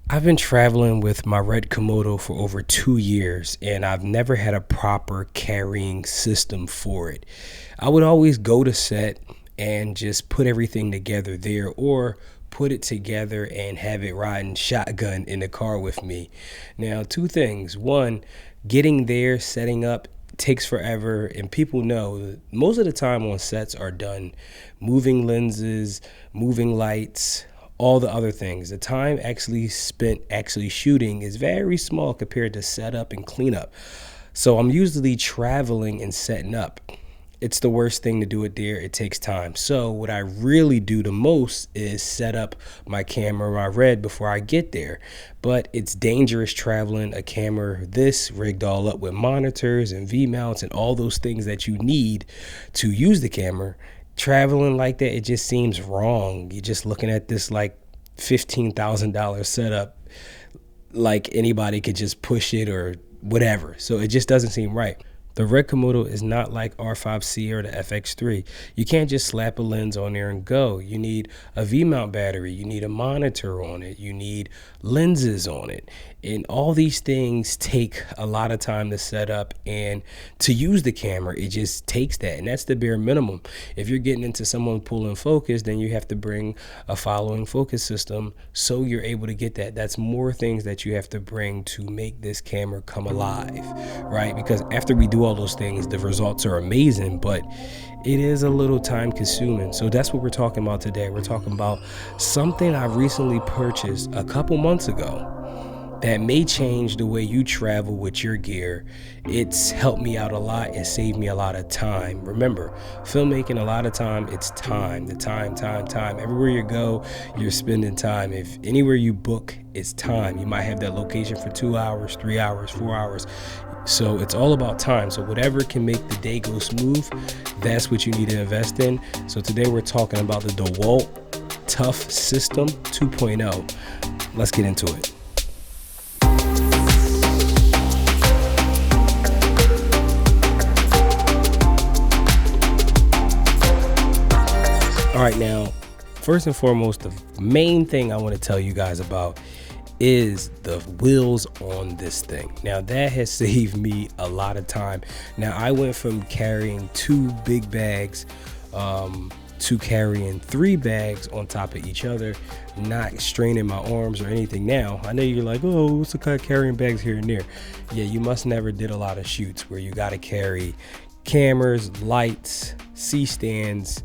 I've been traveling with my red Komodo for over 2 years, and I've never had a proper carrying system for it. I would always go to set and just put everything together there, or put it together and have it riding shotgun in the car with me. Now, two things. One, getting there, setting up takes forever, and people know that most of the time on sets are done moving lenses, moving lights, all the other things. The time actually spent actually shooting is very small compared to setup and cleanup. So I'm usually traveling and setting up. It's the worst thing to do it there. It takes time. So what I really do the most is set up my camera, my red, before I get there. But it's dangerous traveling a camera this rigged all up with monitors and V mounts and all those things that you need to use the camera. Traveling like that, it just seems wrong. You're just looking at this like $15,000 setup, like anybody could just push it or whatever. So it just doesn't seem right. The Red Komodo is not like R5C or the FX3. You can't just slap a lens on there and go. You need a V-mount battery. You need a monitor on it. You need lenses on it. And all these things take a lot of time to set up, and to use the camera, it just takes that. And that's the bare minimum. If you're getting into someone pulling focus, then you have to bring a following focus system so you're able to get that. That's more things that you have to bring to make this camera come alive, right? Because after we do all those things, the results are amazing, but it is a little time consuming. So that's what we're talking about today. We're talking about something I recently purchased a couple months ago that may change the way you travel with your gear. It's helped me out a lot and saved me a lot of time. Remember, filmmaking, a lot of time, it's time. The time. Everywhere you go, you're spending time. If anywhere you book, it's time. You might have that location for 2 hours, 3 hours, 4 hours. So it's all about time. So whatever can make the day go smooth, that's what you need to invest in. So today we're talking about the Dewalt Tough System 2.0. Let's get into it. All right, now, first and foremost, the main thing I want to tell you guys about is the wheels on this thing. Now, that has saved me a lot of time. Now, I went from carrying 2 big bags to carrying 3 bags on top of each other, not straining my arms or anything. Now, I know you're like, oh, what's the kind of carrying bags here and there? Yeah, you must never did a lot of shoots where you got to carry cameras, lights, C-stands,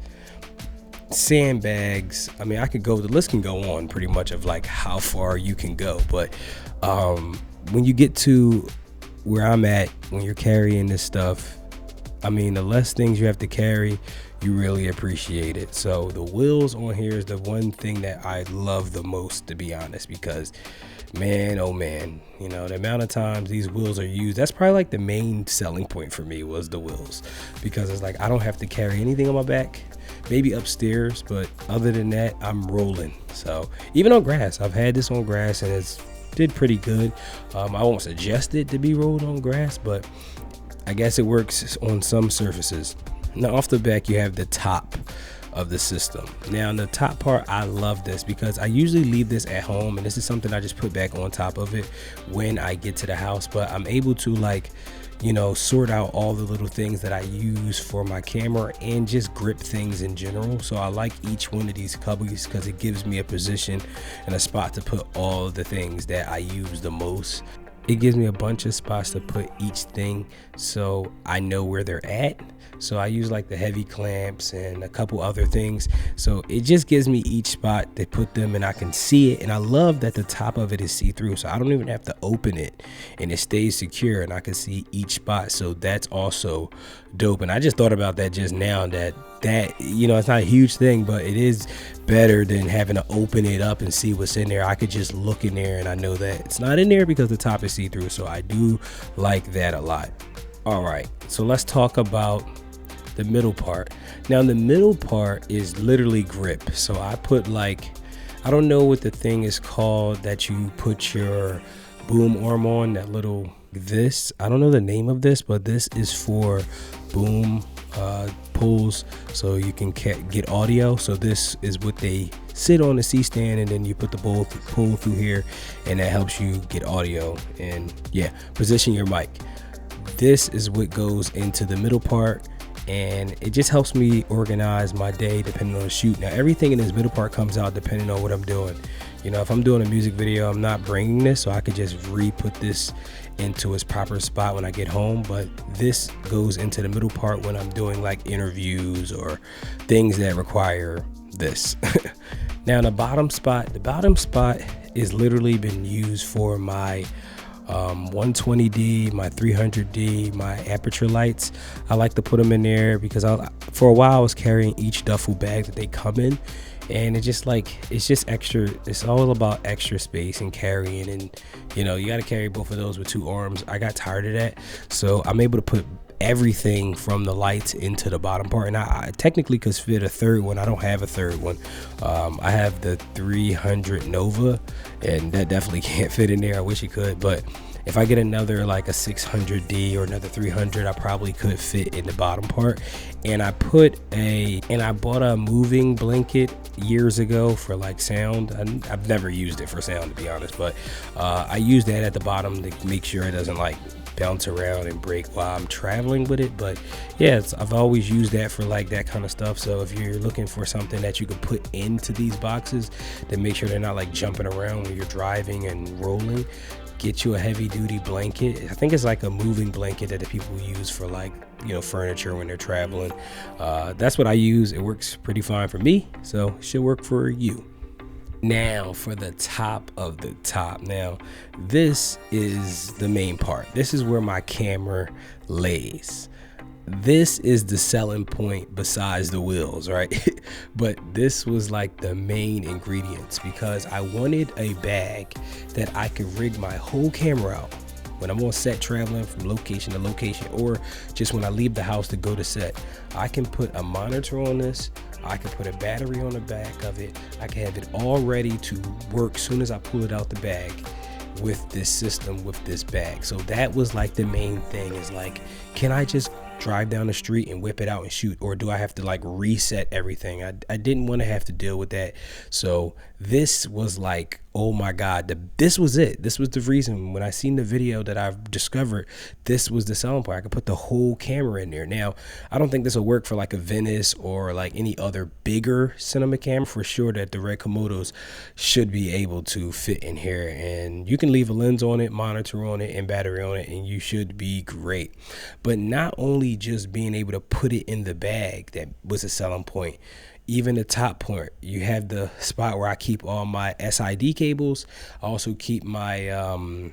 sandbags. I mean, I could go, the list can go on pretty much of like how far you can go. But when you get to where I'm at, when you're carrying this stuff, I mean, the less things you have to carry, you really appreciate it. So the wheels on here is the one thing that I love the most, to be honest, because man, oh man, you know, the amount of times these wheels are used, that's probably like the main selling point for me, was the wheels, because it's like I don't have to carry anything on my back, maybe upstairs, but other than that, I'm rolling. So even on grass, I've had this on grass and it's did pretty good. I won't suggest it to be rolled on grass, but I guess it works on some surfaces. Now, off the back, you have the top of the system. Now, the top part, I love this because I usually leave this at home, and this is something I just put back on top of it when I get to the house. But I'm able to, like, you know, sort out all the little things that I use for my camera and just grip things in general. So I like each one of these cubbies because it gives me a position and a spot to put all the things that I use the most. It gives me a bunch of spots to put each thing so I know where they're at. So I use like the heavy clamps and a couple other things. So it just gives me each spot to put them and I can see it. And I love that the top of it is see-through. So I don't even have to open it and it stays secure and I can see each spot. So that's also dope. And I just thought about that just now, that you know, it's not a huge thing, but it is better than having to open it up and see what's in there. I could just look in there and I know that it's not in there because the top is see-through. So I do like that a lot. All right, so let's talk about the middle part. Now, the middle part is literally grip. So I put like, I don't know what the thing is called that you put your boom arm on, that little, this, I don't know the name of this, but this is for boom pulls so you can get audio. So this is what they sit on the C-stand, and then you put the pull through here, and that helps you get audio and position your mic. This is what goes into the middle part, and it just helps me organize my day depending on the shoot. Now everything in this middle part comes out depending on what I'm doing. You know, if I'm doing a music video, I'm not bringing this, so I could just put this into its proper spot when I get home. But this goes into the middle part when I'm doing like interviews or things that require this. Now the bottom spot is literally been used for my 120D, my 300D, my aperture lights. I like to put them in there because for a while I was carrying each duffel bag that they come in, and it's just extra. It's all about extra space and carrying, and you know, you got to carry both of those with two arms. I got tired of that, so I'm able to put everything from the lights into the bottom part. And I technically could fit a third one. I don't have a third one. I have the 300 Nova, and that definitely can't fit in there. I wish it could, but if I get another like a 600D or another 300, I probably could fit in the bottom part. And I bought a moving blanket years ago for like sound. I've never used it for sound, to be honest, but I use that at the bottom to make sure it doesn't like bounce around and break while I'm traveling with it. But yeah, I've always used that for like that kind of stuff. So if you're looking for something that you could put into these boxes, then make sure they're not like jumping around when you're driving and rolling. Get you a heavy duty blanket. I think it's like a moving blanket that the people use for like, you know, furniture when they're traveling. That's what I use. It works pretty fine for me, so it should work for you. Now for the top of the top. Now this is the main part. This is where my camera lays. This is the selling point besides the wheels, right? But this was like the main ingredients, because I wanted a bag that I could rig my whole camera out when I'm on set traveling from location to location, or just when I leave the house to go to set. I can put a monitor on this. I can put a battery on the back of it. I can have it all ready to work soon as I pull it out the bag with this system, with this bag. So that was like the main thing, is like, can I just drive down the street and whip it out and shoot, or do I have to like reset everything? I didn't want to have to deal with that. So this was like, oh my God, this was it. This was the reason when I seen the video that I've discovered, this was the selling point. I could put the whole camera in there. Now, I don't think this will work for like a Venice or like any other bigger cinema camera. For sure that the Red Komodos should be able to fit in here, and you can leave a lens on it, monitor on it, and battery on it, and you should be great. But not only just being able to put it in the bag that was a selling point, even the top point, you have the spot where I keep all my SID cables. I also keep my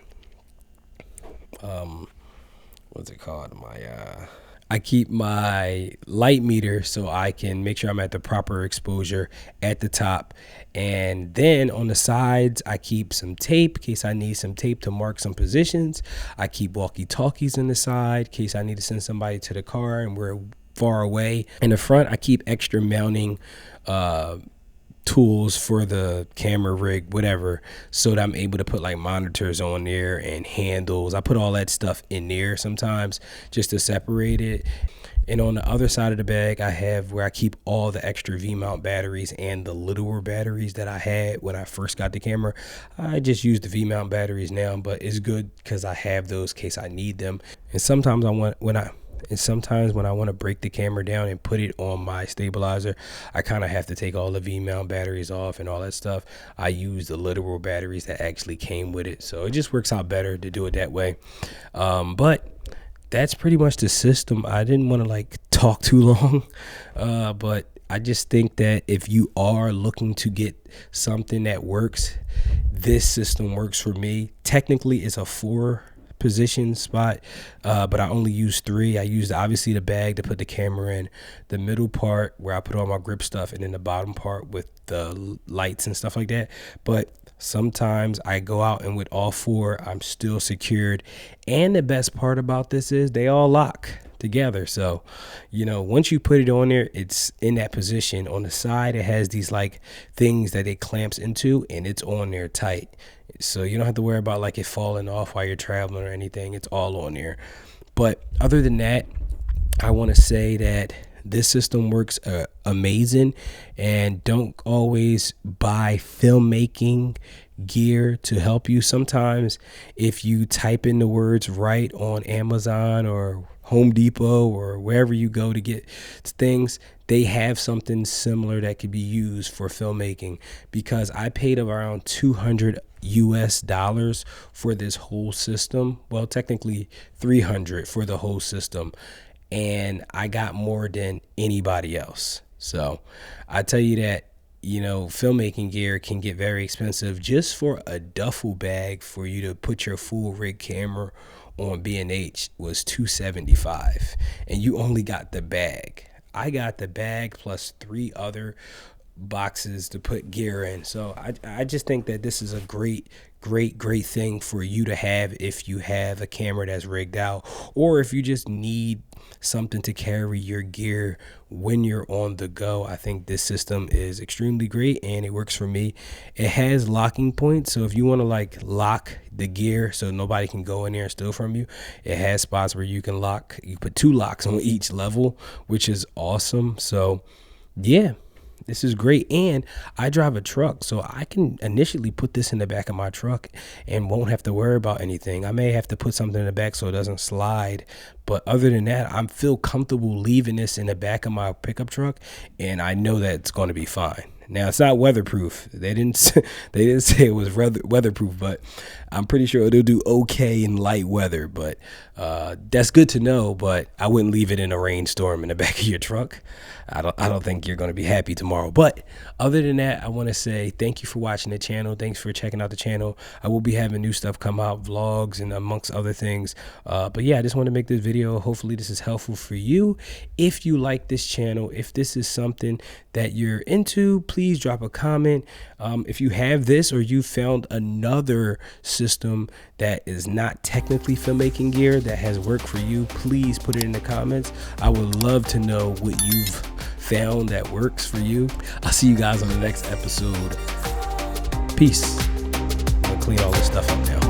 what's it called, I keep my light meter so I can make sure I'm at the proper exposure at the top. And then on the sides, I keep some tape in case I need some tape to mark some positions. I keep walkie-talkies in the side in case I need to send somebody to the car and we're far away. In the front, I keep extra mounting tools for the camera rig, whatever, so that I'm able to put like monitors on there and handles. I put all that stuff in there sometimes just to separate it. And on the other side of the bag, I have where I keep all the extra V-mount batteries and the littler batteries that I had when I first got the camera. I just use the V-mount batteries now, but it's good because I have those in case I need them. And sometimes sometimes when I want to break the camera down and put it on my stabilizer, I kind of have to take all the V-mount batteries off and all that stuff. I use the literal batteries that actually came with it. So it just works out better to do it that way. But that's pretty much the system. I didn't want to like talk too long, but I just think that if you are looking to get something that works, this system works for me. Technically, it's a 4-position spot, but I only use 3. I used obviously the bag to put the camera in, the middle part where I put all my grip stuff, and then the bottom part with the lights and stuff like that. But sometimes I go out and with all 4, I'm still secured. And the best part about this is they all lock together. So, you know, once you put it on there, it's in that position. On the side, it has these like things that it clamps into, and it's on there tight. So you don't have to worry about like it falling off while you're traveling or anything. It's all on there. But other than that, I want to say that this system works amazing, and don't always buy filmmaking gear to help you. Sometimes if you type in the words right on Amazon or Home Depot or wherever you go to get things, they have something similar that could be used for filmmaking, because I paid around $200 for this whole system. Well, technically 300 for the whole system, and I got more than anybody else. So I tell you that, filmmaking gear can get very expensive. Just for a duffel bag for you to put your full rig camera on B&H was $275, and you only got the bag. I got the bag plus 3 other boxes to put gear in. So I just think that this is a great thing for you to have if you have a camera that's rigged out, or if you just need something to carry your gear when you're on the go. I think this system is extremely great, and it works for me. It has locking points, so if you want to lock the gear so nobody can go in there and steal from you, it has spots where you can lock. You put 2 locks on each level, which is awesome. So yeah, this is great. And I drive a truck, so I can initially put this in the back of my truck and won't have to worry about anything. I may have to put something in the back so it doesn't slide, but other than that, I feel comfortable leaving this in the back of my pickup truck, and I know that it's going to be fine. Now, it's not weatherproof. They didn't say it was weatherproof, but I'm pretty sure it'll do okay in light weather. But that's good to know. But I wouldn't leave it in a rainstorm in the back of your truck. I don't think you're going to be happy tomorrow. But other than that, I want to say thank you for watching the channel. Thanks for checking out the channel. I will be having new stuff come out, vlogs and amongst other things. But yeah, I just want to make this video. Hopefully this is helpful for you. If you like this channel, if this is something that you're into, please drop a comment. If you have this, or you found another system that is not technically filmmaking gear that has worked for you, please put it in the comments. I would love to know what you've found that works for you. I'll see you guys on the next episode. Peace. I'm gonna clean all this stuff up now.